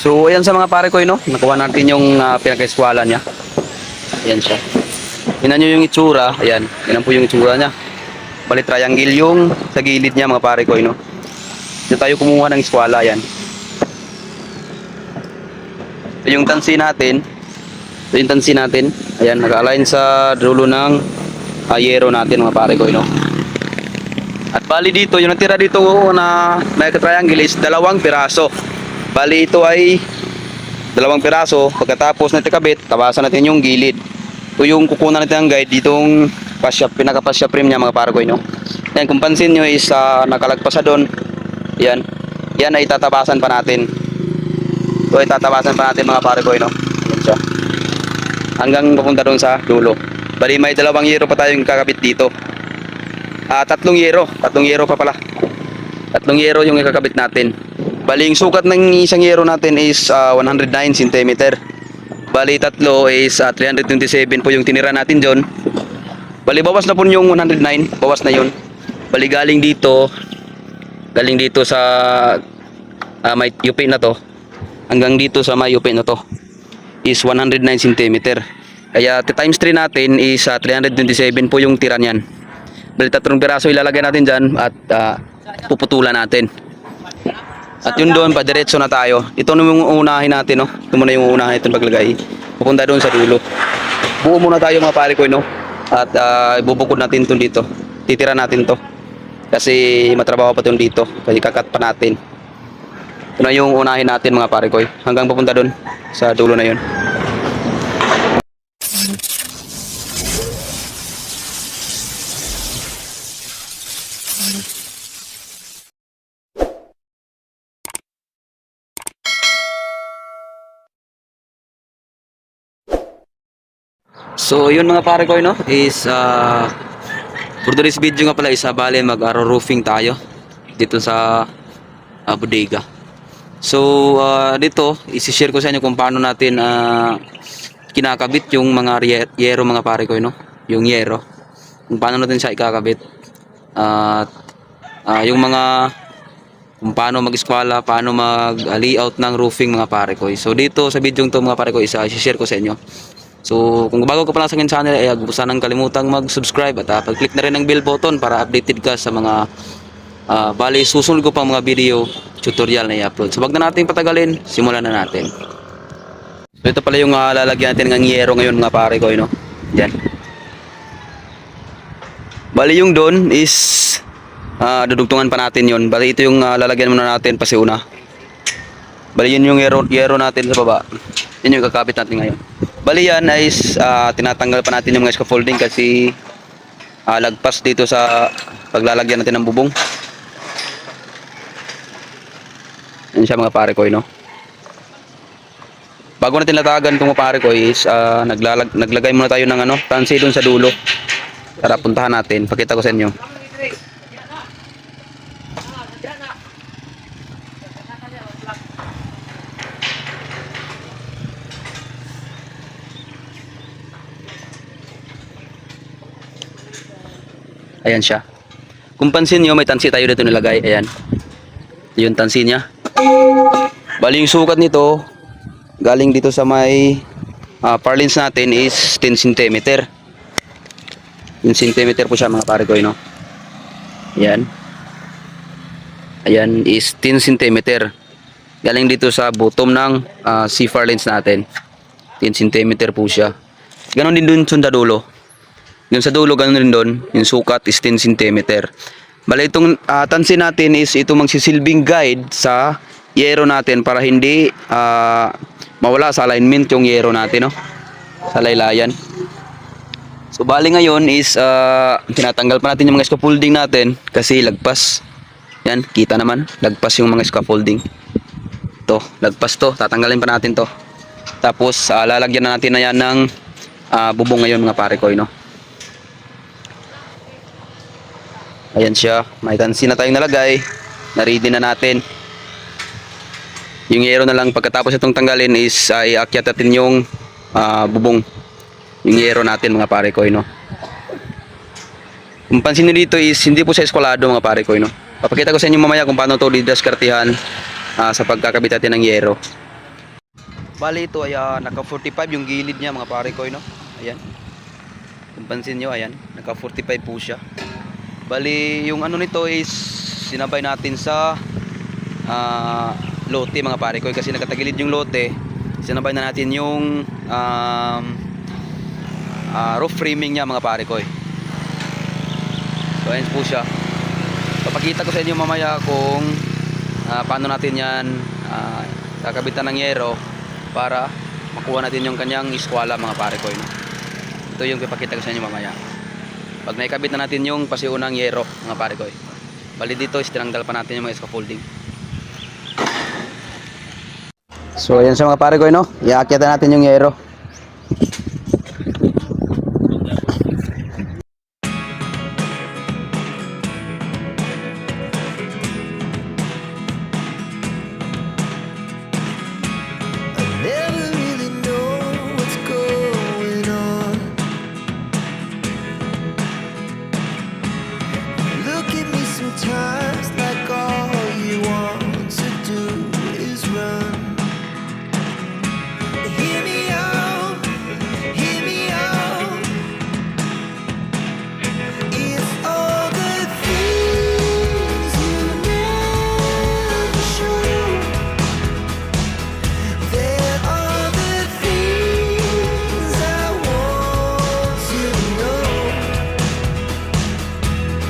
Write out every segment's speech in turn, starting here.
So ayan sa mga pare ko, no? Nakuha natin yung pinaka-eskwala niya. Ayan siya. Tingnan nyo yung itsura. Ayan. Yan po yung itsura niya. Bali triangle yung sa gilid niya mga pare ko, no? Dito tayo kumuha ng eskwala. Ayan. Ito yung tansi natin. Ito yung tansi natin. Ayan. Naka-align sa dulo ng yero natin mga pare ko, no? At bali dito, yung natira dito na may triangle is 2 piraso. Bali ito ay 2 piraso. Pagkatapos natin kabit, tabasan natin yung gilid. Ito yung kukunan natin ng guide ditong pinaka-pasya frame niya mga pare ko, no? Yan, kung pansin nyo is nakalagpas na doon. Yan. Yan ay tatabasan pa natin. Ito ay tatabasan pa natin mga pare ko, no? Yan siya. Hanggang papunta doon sa dulo. Bali may 2 yero pa tayong kakabit dito. 3 yero. 3 yero pa pala. 3 yero yung ikakabit natin. Bali yung sukat ng isang yero natin is 109 cm. Bali tatlo is 327 po yung tinira natin dyan. Bali bawas na po yung 109. Bawas na yun. Bali galing dito sa may yupi na to. Hanggang dito sa may yupi na to is 109 cm. Kaya times 3 natin is 327 po yung tira niyan. Bali 3 piraso ilalagay natin dyan at puputulan natin. At yun doon, padiretso na tayo. Ito na yung uunahin natin, no? Ito muna yung uunahin natin paglagay. Pupunta doon sa dulo. Buo muna tayo mga pare ko, no? At ibubukod natin ito dito. Titira natin to. Kasi matrabaho pa ito dito. Kasi kakat pa natin. Ito na yung uunahin natin mga pare ko. Hanggang pupunta doon sa dulo na yun. So yun mga pare ko, no, is for today's video nga pala is bale mag-roofing tayo dito sa bodega. So dito isi-share ko sa inyo kung paano natin kinakabit yung mga yero mga pare ko, no, yung yero, kung paano natin siya ikakabit at yung mga kung paano mag-eskwala, paano mag-layout ng roofing mga pare ko. So dito sa video to mga pare ko is isi-share ko sa inyo. So kung bago ka pa lang sa akin channel ay huwag mo sanang kalimutang mag-subscribe at pag-click na rin ng bell button para updated ka sa mga bali susunod ko pang mga video tutorial na i-upload. So wag na natin patagalin, simulan na natin. So ito pala yung lalagyan natin ng yero ngayon mga pare ko, no? Diyan. Bali yung doon is dudugtungan pa natin yon. Bali ito yung lalagyan muna natin pasiuna. Bali yun yung yero natin sa baba. Yun yung kakabit natin ngayon. Bali yan ay tinatanggal pa natin yung mga scaffolding kasi lagpas dito sa paglalagyan natin ng bubong. Yan siya mga pare ko, no? Bago natin latagan itong mga pare ko is naglagay muna tayo ng tansi doon sa dulo. Para puntahan natin. Pakita ko sa inyo. Ayan siya. Kung pansin nyo, may tansi tayo dito nilagay. Ayan. Yung tansi niya. Bali yung sukat nito, galing dito sa may parlance natin is 10 cm. 10 cm po siya mga pare ko, no? Ayan. Ayan is 10 cm. Galing dito sa bottom ng C-far lens natin. 10 cm po siya. Ganon din dun sa dulo. Yung sa dulo, ganun rin doon. Yung sukat is 10 cm. Bali itong tansi natin is ito magsisilbing guide sa yero natin para hindi mawala sa alignment yung yero natin, no? Sa laylayan. So bali ngayon is tinatanggal pa natin yung mga scaffolding natin kasi lagpas. Yan, kita naman. Lagpas yung mga scaffolding. To, lagpas to. Tatanggalin pa natin to. Tapos lalagyan na natin na yan ng bubong ngayon mga pare ko, no? Ayan siya, may tansi na tayong nalagay. Na-ready na natin. Yung yero na lang pagkatapos itong tanggalin is iakyat natin yung bubong. Yung yero natin mga pare ko, no? Kung pansin nyo dito is hindi po siya eskwalado mga pare ko, no? Papakita ko sa inyo mamaya kung paano ito didaskartihan sa pagkakabit natin ng yero. Bali ito ay naka 45 yung gilid niya mga pare ko, no? Ayan. Kung pansin nyo, ayan, naka 45 po siya. Bali yung ano nito is sinabay natin sa lote mga pare ko, kasi nakatagilid yung lote. Sinabay na natin yung roof framing niya mga pare ko. So ayan po siya. Papakita ko sa inyo mamaya kung paano natin yan kakabitan ng yero para makuha natin yung kanyang iskwala mga pare ko, no? Ito yung ipakita ko sa inyo mamaya pag naikabit na natin yung pasiunang yero mga pare ko. Bali dito is tinanggal pa natin yung mga scaffolding. So ayan sa mga pare ko, no? Iaakit natin yung yero. Never really know what's going on. Look at me sometimes like all you want to do is run. Hear me out, hear me out. It's all the things you never show. There are the things I want to know.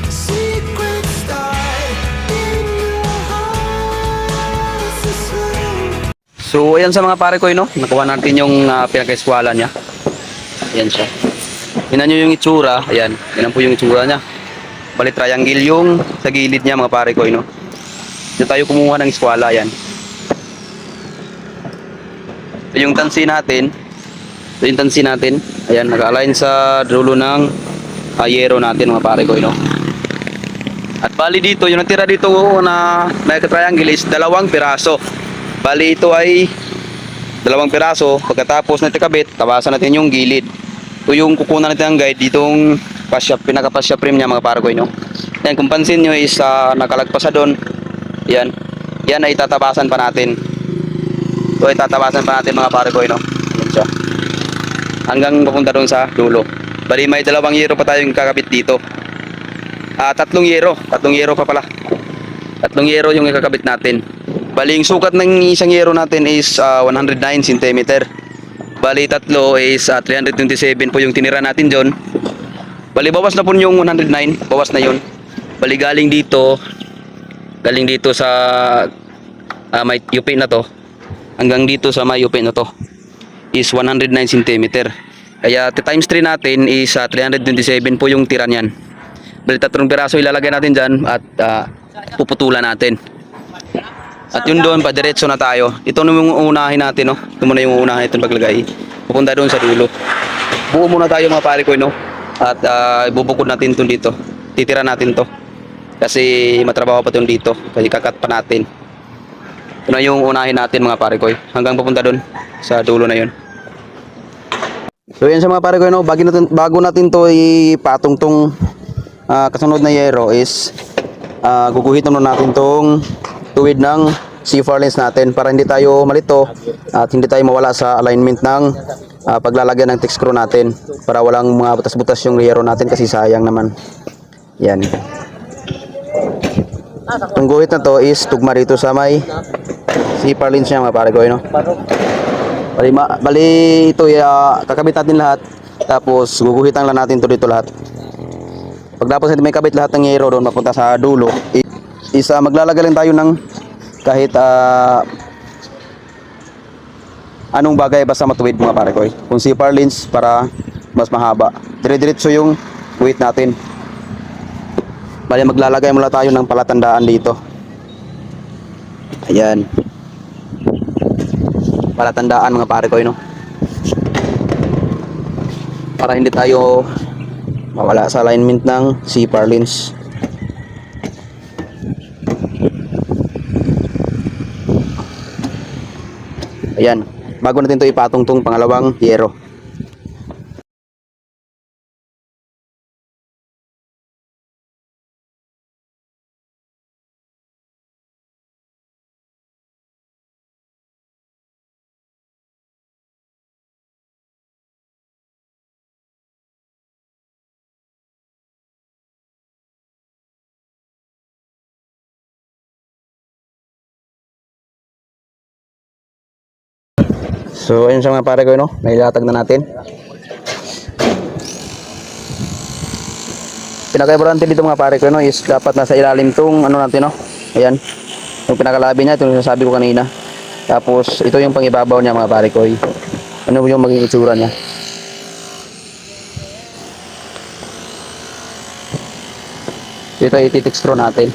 Secrets start in your heart so slow. So ayan sa mga pare ko, no? Nakuha natin yung pinaka-eskwala niya. Ayan siya. Tingnan nyo yung itsura. Ayan. Yan po yung itsura niya. Bali triangle yung sa gilid niya mga pare ko, no? Dito tayo kumuha ng eskwala. Ayan. Ito yung tansi natin. Ito yung tansi natin. Ayan. Naka-align sa dulo ng yero natin mga pare ko, no? At bali dito, yung natira dito na triangle is 2 piraso. Bali ito ay 2 piraso. Pagkatapos natin kabit, tabasan natin yung gilid. Ito yung kukunan natin ng guide ditong pinaka-pasya frame niya mga pare ko, no? Yan, kung pansin nyo is nakalagpas sa doon. Yan. Yan ay tatabasan pa natin. Ito ay tatabasan pa natin mga pare ko, no? Yan siya. Hanggang papunta doon sa dulo. Bali may 2 yero pa tayong kakabit dito. 3 yero. 3 yero pa pala. 3 yero yung ikakabit natin. Bali yung sukat ng isang yero natin is 109 cm. Bali tatlo is 327 po yung tinira natin dyan. Bali bawas na po yung 109. Bawas na yun. Bali galing dito sa may yupi na to hanggang dito sa may yupi na to is 109 cm. Kaya times 3 natin is 327 po yung tira niyan. Bali 3 piraso ilalagay natin dyan at puputulan natin. At yun doon, padiretso na tayo. Ito na yung uunahin natin, no? Ito muna yung uunahin itong paglagay. Pupunta doon sa dulo. Buo muna tayo mga pare ko, no? At ibubukod natin ito dito. Titira natin to. Kasi matrabaho pa ito dito. Kasi kakat pa natin. Ito na yung uunahin natin mga pare ko. Hanggang pupunta doon sa dulo na yun. So yan sa mga pare ko, no? Bago natin to ipatong tong kasunod na yero is guguhitan na natin tong tuwid ng C4 lens natin para hindi tayo malito at hindi tayo mawala sa alignment ng paglalagyan ng text screw natin, para walang mga butas-butas yung yero natin kasi sayang naman. Yan. Itong guhit na to is tugma dito sa may C4 lens niya mga pare ko, no? Bali ito kakabit natin lahat, tapos guguhitan lang natin to dito lahat. Pagtapos natin may kabit lahat ng yero doon mapunta sa dulo is maglalagay lang tayo ng kahit anong bagay basta matuwid mga pare ko. Kung C4 lens para mas mahaba, dire-diretso yung weight natin. Bali maglalagay muna tayo ng palatandaan dito. Ayan, palatandaan mga pare ko, no? Para hindi tayo mawala sa alignment ng C4 lens. Ayan, bago natin ito ipatong tong pangalawang yero. So ayun siya mga pare ko, no? Nailatag na natin. Pinaka-importante dito mga pare ko, no, is dapat nasa ilalim tong ano natin, no. Ayan. Yung pinakalabi niya, ito yung sasabi ko kanina. Tapos ito yung pangibabaw niya mga pare ko. Ano yung magiging itsura niya? Ito iti-texture natin.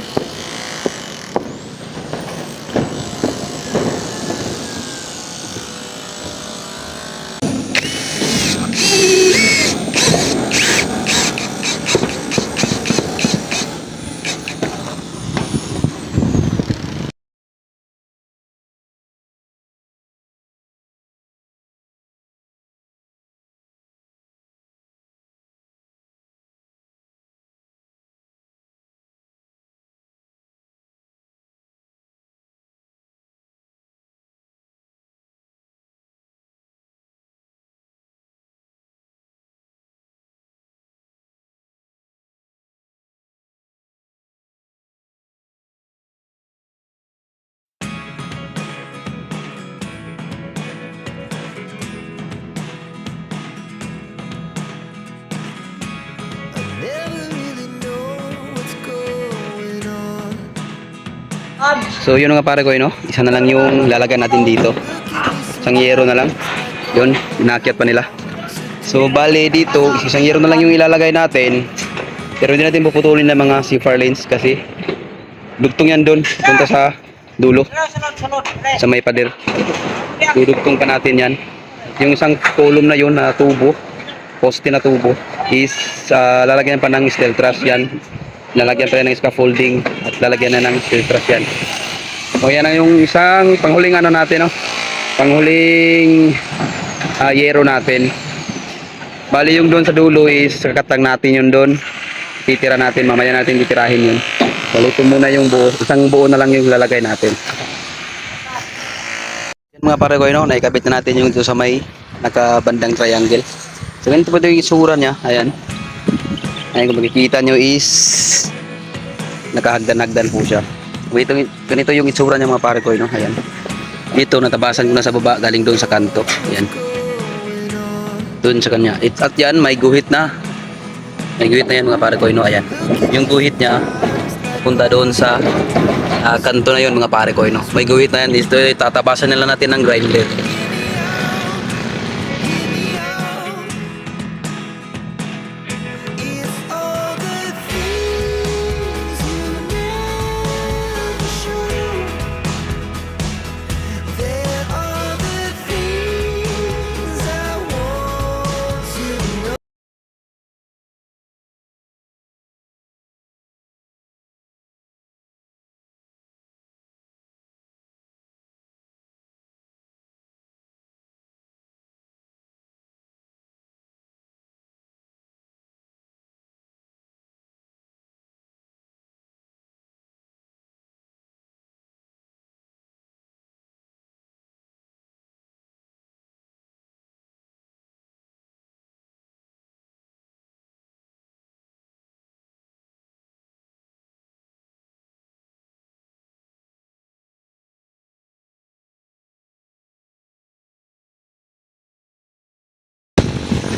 Never really know what's going on. So yun nga pare ko, no? Isa na lang yung lalagyan natin dito. Isang yero na lang. Yun, inakyat pa nila. So bali dito, isang yero na lang yung ilalagay natin. Pero hindi natin puputulin ng mga CFR lanes kasi dugtong yan doon, punta sa dulo. Sa may pader. Dudugtong pa natin yan. Yung isang column na yun na tubo, poste na tubo, is lalagyan pa ng steel truss yan. Lalagyan pa yan ng scaffolding at lalagyan na ng steel truss yan. So yan ang yung isang panghuling ano natin, no? Panghuling yero natin. Bali yung doon sa dulo is kakatang natin yun doon. Titira natin, mamaya natin titirahin yun. Bali ito muna yung buo, isang buo na lang yung lalagay natin. Yan mga pare ko, no? Naikabit na natin yung ito sa may nakabandang triangle. So ganito po ito yung isura niya. Ayan. Ayan, kung makikita nyo is nakahagdan-hagdan po siya. Ganito yung itsura niya mga pare ko, no? Ayan. Dito natabasan ko na sa baba galing doon sa kanto. Ayan. Doon sa kanya. At yan may guhit na. May guhit na yan mga pare ko, no? Ayan. Yung guhit niya punta doon sa kanto na yun mga pare ko, no? May guhit na yan. Dito tatabasan nila natin ng grinder. It's all the things you never show. There are the things I want to know.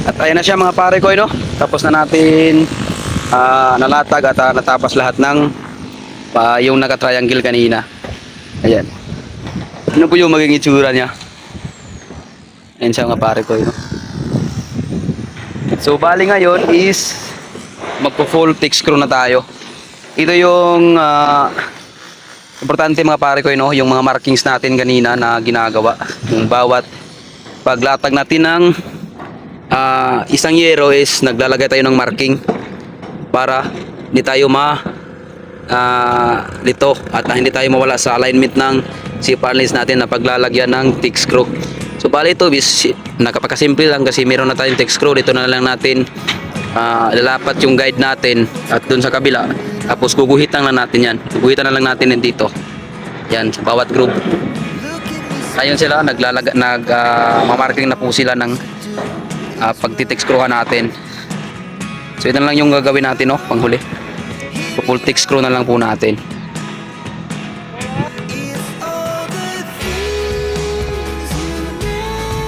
At ayan na siya mga pare ko, no? Tapos na natin nalatag at natapos lahat ng yung naka-triangle kanina. Ayan. Ano po yung magiging itsura niya? Ayan siya mga pare ko, no? So bali ngayon is magpo-full thick screw na tayo. Ito yung importante mga pare ko, no? Yung mga markings natin kanina na ginagawa. Yung bawat paglatag natin ng isang yero is naglalagay tayo ng marking para hindi tayo lito at hindi tayo mawala sa alignment ng CFR lines natin na paglalagyan ng thick screw. So bali ito is nakapakasimple lang kasi meron na tayong thick screw. Dito na lang natin lalapat yung guide natin at dun sa kabila, tapos guguhitan lang natin yan. Guguhitan na lang natin yan dito. Yan sa bawat group. Ayun sila mamarking na po sila ng pagtitext screwan natin. So ito na lang yung gagawin natin, no? Panghuli. Full thick screw na lang po natin. It's all the things you never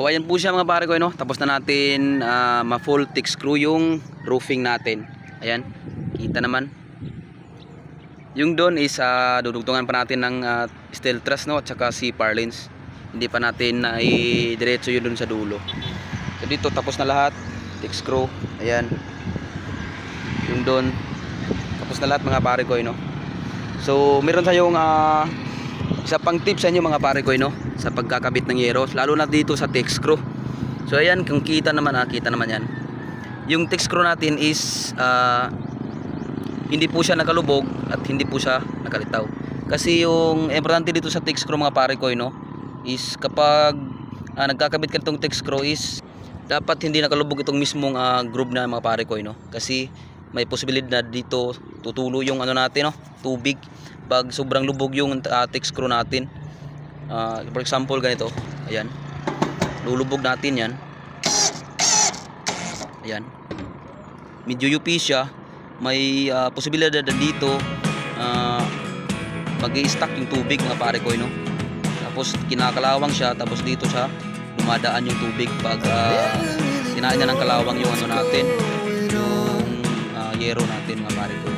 So ayan po siya mga pare ko, no? Tapos na natin ma-full thick screw yung roofing natin. Ayan, kita naman. Yung doon is dudugtungan pa natin ng steel truss, no? At saka si purlins. Hindi pa natin i-diretso yun doon sa dulo. So dito tapos na lahat, thick screw. Ayan. Yung doon tapos na lahat mga pare ko, no? So meron tayong isa pang tips sa inyo mga pare ko, no? Sa pagkakabit ng yero, lalo na dito sa thick screw. So ayan, kung kita naman yan. Yung thick screw natin is hindi po siya nakalubog at hindi po siya nakalitaw. Kasi yung importante dito sa thick screw mga pare ko, no, is kapag nagkakabit ka itong thick screw is dapat hindi nakalubog itong mismong groove na mga pare ko, no. Kasi may posibilidad na dito tutulo yung ano natin, no, tubig pag sobrang lubog yung thick screw natin. For example ganito, ayan, lulubog natin yan, ayan, medyo UP siya, may posibilidad na dito mag-i-stack yung tubig mga pare ko, no? Tapos kinakalawang siya, tapos dito siya dumadaan yung tubig pag kinain niya ng kalawang yung ano natin, yung yero natin mga pare ko.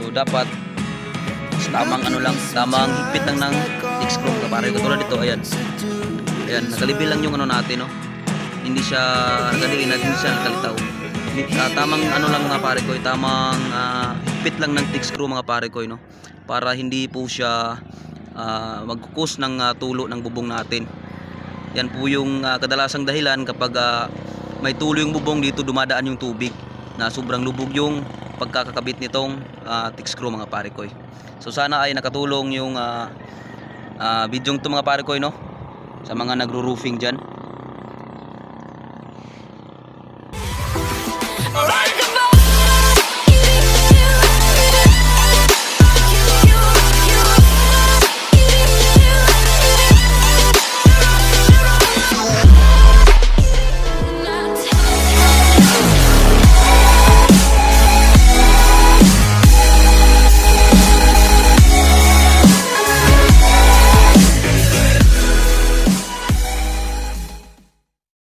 So dapat tamang ano lang, tamang higpit lang ng thick screw mga pare ko. Tulad dito, ayan, nakalibil lang yung ano natin, no? Hindi siya nagaliin, hindi siya nakalitaw. Tamang ano lang mga pare ko, tamang higpit lang ng thick screw mga pare ko, no? Para hindi po siya magkukus ng tulo ng bubong natin. Yan po yung kadalasang dahilan kapag may tulo yung bubong, dito dumadaan yung tubig na sobrang lubog yung pagkakabit nitong thick screw mga pare ko. So sana ay nakatulong yung video to mga pare ko, no? Sa mga nagro-roofing dyan.